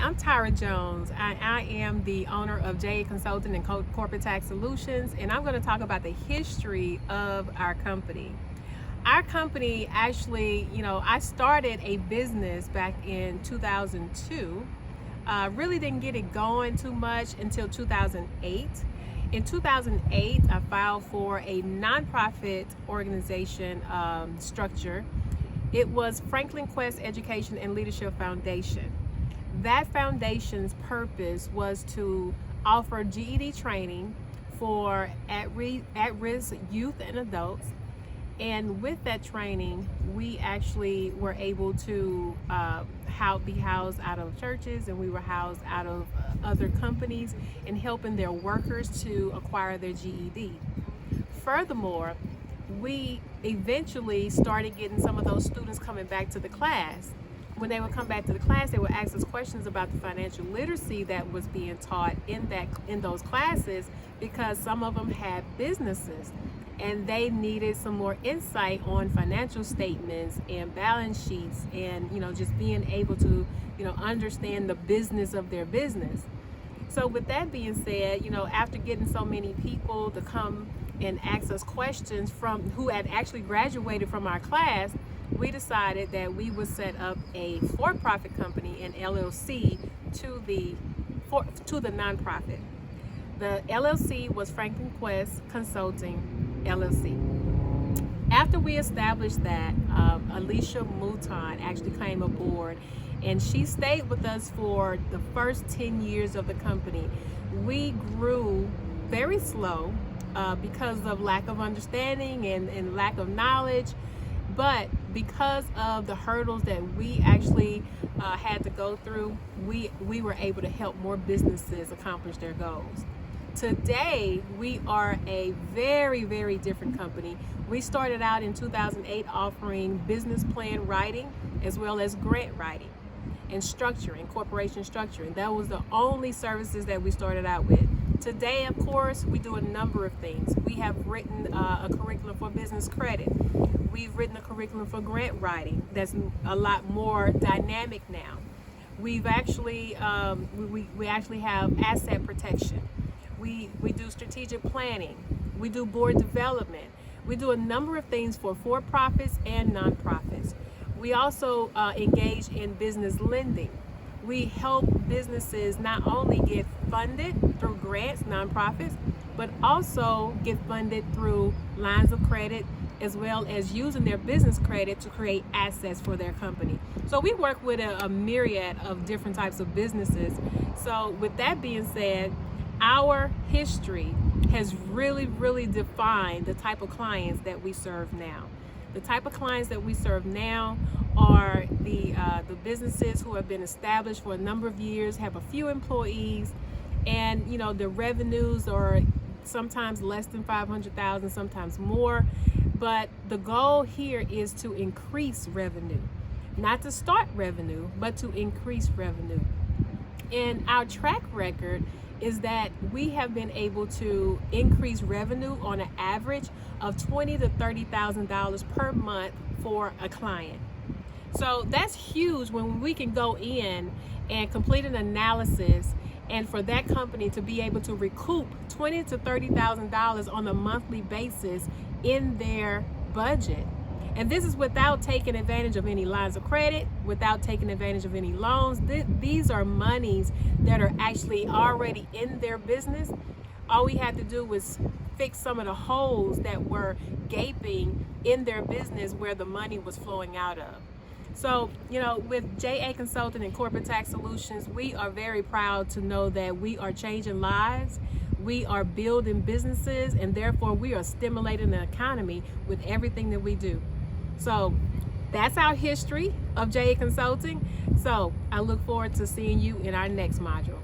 I'm Tyra Jones. I am the owner of JA Consulting and Corporate Tax Solutions, and I'm going to talk about the history of our company. Our company actually, I started a business back in 2002. Really didn't get it going too much until 2008. In 2008, I filed for a nonprofit organization structure. It was Franklin Quest Education and Leadership Foundation. That foundation's purpose was to offer GED training for at-risk youth and adults. And with that training, we actually were able to be housed out of churches, and we were housed out of other companies and helping their workers to acquire their GED. Furthermore, we eventually started getting some of those students coming back to the class. When they would come back to the class, they would ask us questions about the financial literacy that was being taught in those classes, because some of them had businesses and they needed some more insight on financial statements and balance sheets, and just being able to understand the business of their business. So with that being said, after getting so many people to come and ask us questions from who had actually graduated from our class, we decided that we would set up a for-profit company, an LLC, to the nonprofit. The LLC was Franklin Quest Consulting LLC. After we established that, Alicia Mouton actually came aboard, and she stayed with us for the first 10 years of the company. We grew very slow because of lack of understanding and lack of knowledge. But because of the hurdles that we actually had to go through, we were able to help more businesses accomplish their goals. Today, we are a very, very different company. We started out in 2008 offering business plan writing as well as grant writing and structuring, corporation structuring. That was the only services that we started out with. Today, of course, we do a number of things. We have written a curriculum for business credit. We've written a curriculum for grant writing that's a lot more dynamic now. We've actually, we actually have asset protection. We do strategic planning. We do board development. We do a number of things for for-profits and nonprofits. We also engage in business lending. We help businesses not only get funded through grants, nonprofits, but also get funded through lines of credit, as well as using their business credit to create assets for their company. So we work with a myriad of different types of businesses. So with that being said, our history has really defined the type of clients that we serve now. The type of clients that we serve now are the businesses who have been established for a number of years, have a few employees, and the revenues are sometimes less than 500,000, sometimes more. But the goal here is to increase revenue, not to start revenue, but to increase revenue. And our track record is that we have been able to increase revenue on an average of $20,000 to $30,000 per month for a client. So that's huge when we can go in and complete an analysis, and for that company to be able to recoup $20,000 to $30,000 on a monthly basis in their budget. And this is without taking advantage of any lines of credit, without taking advantage of any loans. These are monies that are actually already in their business. All we had to do was fix some of the holes that were gaping in their business where the money was flowing out of. So, with JA Consulting and Corporate Tax Solutions, we are very proud to know that we are changing lives. We are building businesses, and therefore we are stimulating the economy with everything that we do. So that's our history of JA Consulting. So I look forward to seeing you in our next module.